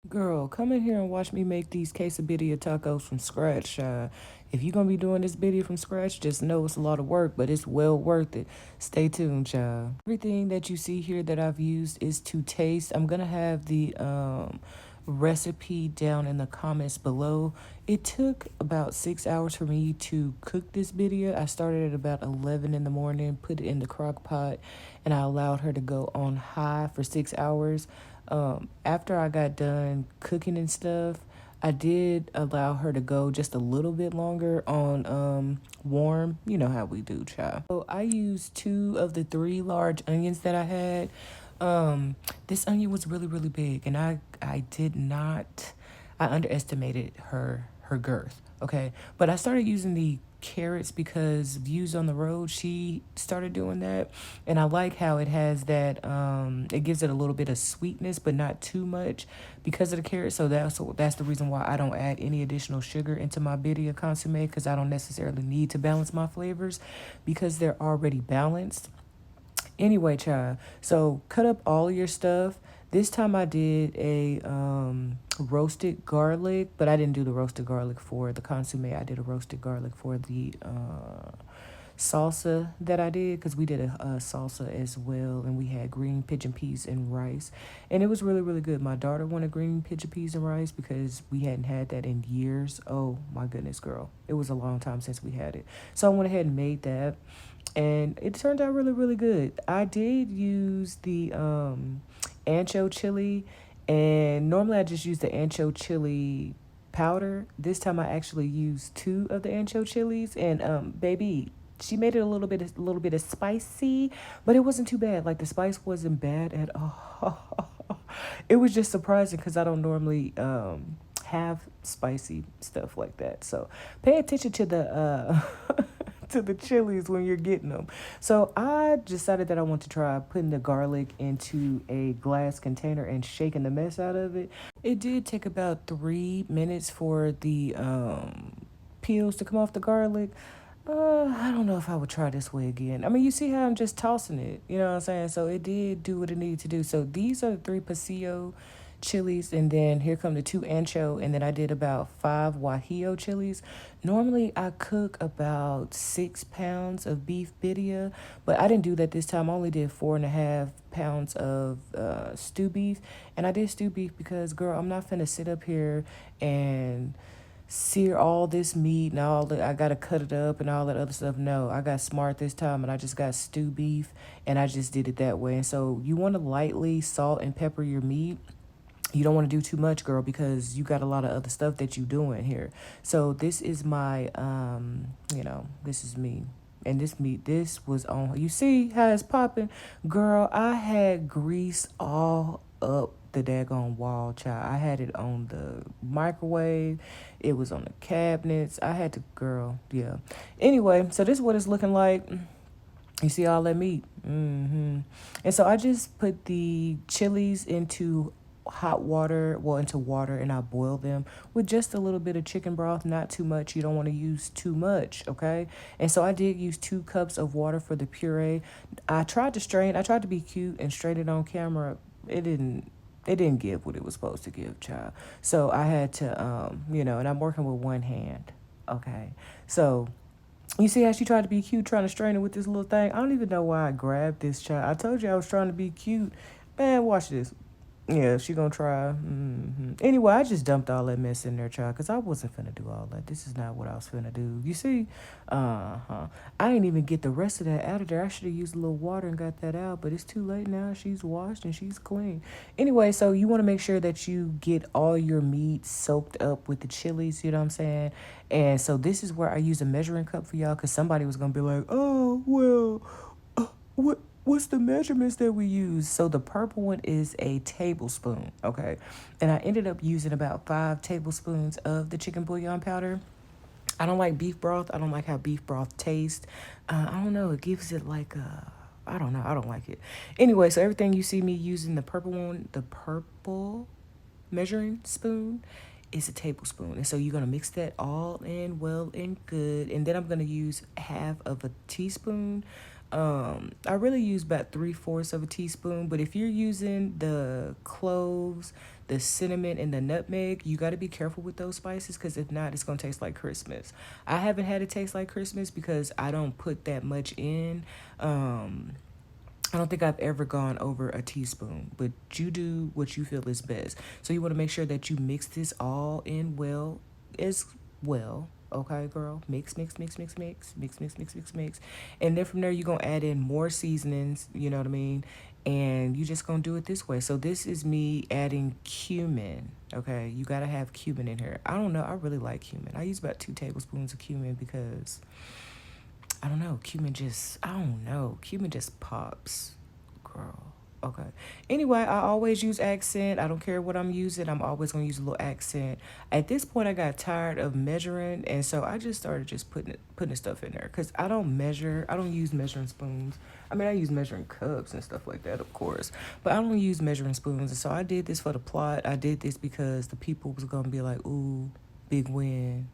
Girl, come in here and watch me make these quesadilla tacos from scratch. If you're gonna be doing this video from scratch, just know it's a lot of work, but it's well worth it. Stay tuned, child. Everything that you see here that I've used is to taste. I'm gonna have the recipe down in the comments below. It took about 6 hours for me to cook this video. I started at about 11 in the morning, put it in the crock pot, and I allowed her to go on high for 6 hours. After I got done cooking and stuff, I did allow her to go just a little bit longer on warm. You know how we do, child. So I used 2 of the 3 large onions that I had. This onion was really, really big, and I did not, I underestimated her girth. Okay, but I started using the carrots because Views on the Road, she started doing that, and I like how it has that it gives it a little bit of sweetness but not too much because of the carrots. So that's the reason why I don't add any additional sugar into my Birria consomme, because I don't necessarily need to balance my flavors because they're already balanced. Anyway, child, so cut up all your stuff. This time I did a roasted garlic, but I didn't do the roasted garlic for the consomme. I did a roasted garlic for the salsa that I did, because we did a salsa as well, and we had green pigeon peas and rice, and it was really, really good. My daughter wanted green pigeon peas and rice because we hadn't had that in years. Oh my goodness, girl, it was a long time since we had it, so I went ahead and made that, and it turned out really, really good. I did use the Ancho Chile, and normally I just use the Ancho Chile powder. This time I actually used 2 of the Ancho Chilies, and baby, she made it a little bit of spicy, but it wasn't too bad. Like, the spice wasn't bad at all. It was just surprising because I don't normally have spicy stuff like that. So pay attention to the to the chilies when you're getting them. So I decided that I want to try putting the garlic into a glass container and shaking the mess out of it. It did take about 3 minutes for the peels to come off the garlic. I don't know if I would try this way again. I mean, you see how I'm just tossing it. You know what I'm saying? So it did do what it needed to do. So these are the 3 Pasillo chilies, and then here come the 2 ancho, and then I did about 5 Guajillo chilies. Normally I cook about 6 pounds of beef birria, but I didn't do that this time. I only did 4.5 pounds of stew beef, and I did stew beef because, girl, I'm not finna sit up here and sear all this meat and all that. I gotta cut it up and all that other stuff. No, I got smart this time, and I just got stew beef, and I just did it that way. And so you want to lightly salt and pepper your meat. You don't want to do too much, girl, because you got a lot of other stuff that you doing here. So this is my this is me. And this meat, this was on, you see how it's popping? Girl, I had grease all up the daggone wall, child. I had it on the microwave. It was on the cabinets. I had to, girl, yeah. Anyway, so this is what it's looking like. You see all that meat? And so I just put the chilies into hot water, well, into water, and I boil them with just a little bit of chicken broth, not too much. You don't want to use too much, okay? And so I did use 2 cups of water for the puree. I tried to be cute and strain it on camera. It didn't give what it was supposed to give, child. So I had to, and I'm working with one hand, okay? So you see how she tried to be cute, trying to strain it with this little thing? I don't even know why I grabbed this, child. I told you I was trying to be cute. Man, watch this. Yeah, she gonna try. Anyway, I just dumped all that mess in there, child, because I wasn't finna do all that. This is not what I was finna do. You see? I didn't even get the rest of that out of there. I should have used a little water and got that out, but it's too late now. She's washed and she's clean. Anyway, so you want to make sure that you get all your meat soaked up with the chilies, you know what I'm saying? And so this is where I use a measuring cup for y'all, because somebody was gonna be like, oh, well, what's the measurements that we use? So the purple one is a tablespoon, okay? And I ended up using about 5 tablespoons of the chicken bouillon powder. I don't like beef broth. I don't like how beef broth tastes. I don't know. It gives it like a, I don't know. I don't like it. Anyway, so everything you see me using the purple one, the purple measuring spoon, is a tablespoon. And so you're going to mix that all in well and good. And then I'm going to use half of a teaspoon I really use about 3/4 of a teaspoon, but if you're using the cloves, the cinnamon, and the nutmeg, you got to be careful with those spices because if not, it's going to taste like Christmas. I haven't had it taste like Christmas because I don't put that much in. I don't think I've ever gone over a teaspoon, but you do what you feel is best. So you want to make sure that you mix this all in well as well. Okay, girl. Mix, mix, mix, mix, mix, mix, mix, mix, mix, mix. And then from there, you're going to add in more seasonings, you know what I mean? And you just going to do it this way. So this is me adding cumin, okay? You got to have cumin in here. I don't know. I really like cumin. I use about 2 tablespoons of cumin because I don't know, cumin just pops, girl. Okay. Anyway, I always use accent. I don't care what I'm using. I'm always going to use a little accent. At this point, I got tired of measuring, and so I just started just putting stuff in there because I don't measure. I don't use measuring spoons. I mean, I use measuring cups and stuff like that, of course, but I don't use measuring spoons. And so I did this for the plot. I did this because the people was going to be like, ooh, big win.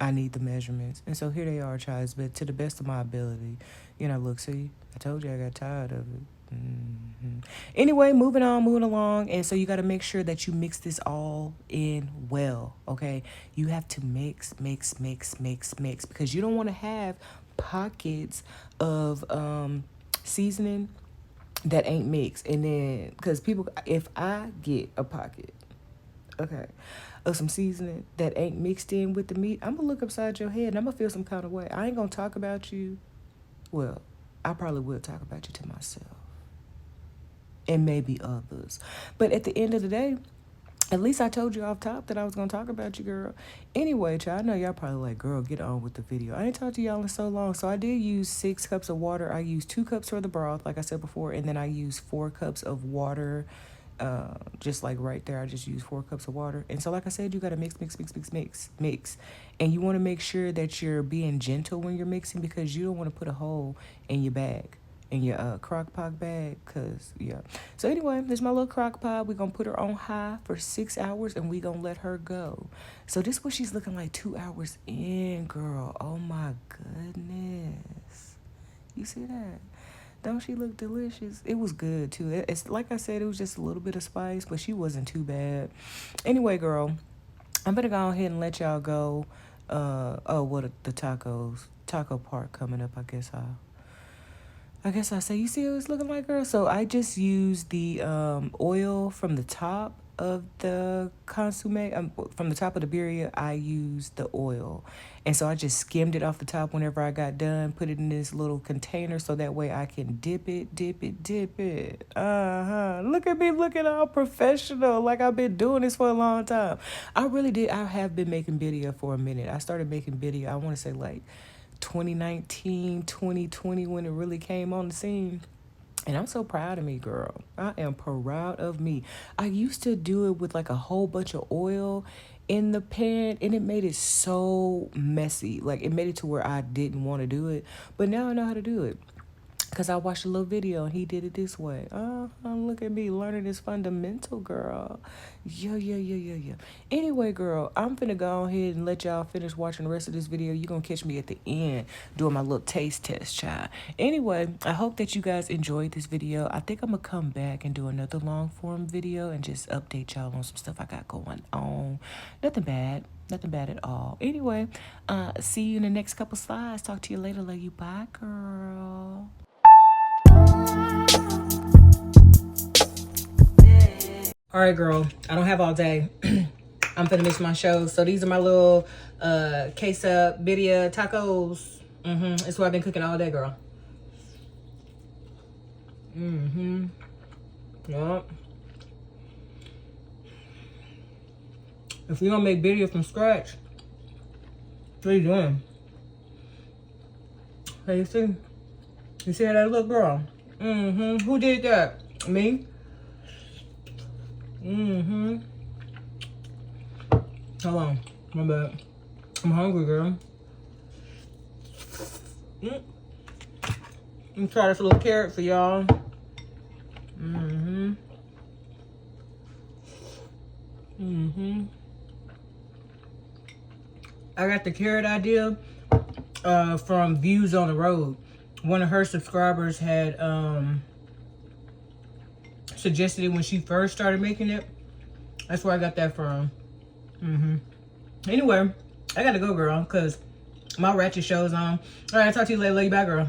I need the measurements. And so here they are, child, but to the best of my ability. You know, look, see, I told you I got tired of it. Anyway, moving along. And so you got to make sure that you mix this all in well, okay? You have to mix, mix, mix, mix, mix, because you don't want to have pockets of seasoning that ain't mixed. And then, because people, if I get a pocket, okay, of some seasoning that ain't mixed in with the meat, I'm gonna look upside your head and I'm gonna feel some kind of way. I ain't gonna talk about you. Well, I probably will talk about you to myself and maybe others. But at the end of the day, at least I told you off top that I was gonna talk about you, girl. Anyway, child, I know y'all probably like, girl, get on with the video. I ain't talked to y'all in so long. So I did use 6 cups of water. I used 2 cups for the broth, like I said before, and then I used 4 cups of water. Just like right there, I just used 4 cups of water. And so like I said, you got to mix, mix, mix, mix, mix, mix. And you want to make sure that you're being gentle when you're mixing because you don't want to put a hole in your bag, in your Crockpot bag, because, yeah. So anyway, there's my little Crockpot. We're going to put her on high for 6 hours and we're going to let her go. So this is what she's looking like 2 hours in, girl. Oh my goodness. You see that? Don't she look delicious? It was good, too. It's like I said, it was just a little bit of spice, but she wasn't too bad. Anyway, girl, I'm going to go ahead and let y'all go. The taco part coming up, I guess I'll say, you see what it's looking like, girl? So I just used the oil from the top of the consomme. From the top of the birria, I used the oil. And so I just skimmed it off the top whenever I got done, put it in this little container so that way I can dip it. Look at me looking all professional, like I've been doing this for a long time. I have been making birria for a minute. I started making birria, I want to say like 2019, 2020 when it really came on the scene. And I'm so proud of me, girl. I am proud of me. I used to do it with like a whole bunch of oil in the pan and it made it so messy. Like it made it to where I didn't want to do it. But now I know how to do it. Because I watched a little video and he did it this way. Look at me learning this fundamental, girl. Yeah. Anyway, girl, I'm finna go ahead and let y'all finish watching the rest of this video. You're going to catch me at the end doing my little taste test, child. Anyway, I hope that you guys enjoyed this video. I think I'm going to come back and do another long form video and just update y'all on some stuff I got going on. Nothing bad at all. Anyway, see you in the next couple slides. Talk to you later. Love you. Bye, girl. All right, girl, I don't have all day. I'm finna miss my show. So these are my little queso birria tacos. It's what I've been cooking all day, girl. Yup. If you don't make birria from scratch, what are you doing? Hey, you see? You see how that look, girl? Who did that? Me? Hold on. My bad. I'm hungry, girl. Let me try this little carrot for y'all. I got the carrot idea from Views on the Road. one of her subscribers had suggested it when she first started making it. That's where I got that from. Anyway, I gotta go, girl, because my ratchet show's on. All right, I'll talk to you later. Love you, bye, girl.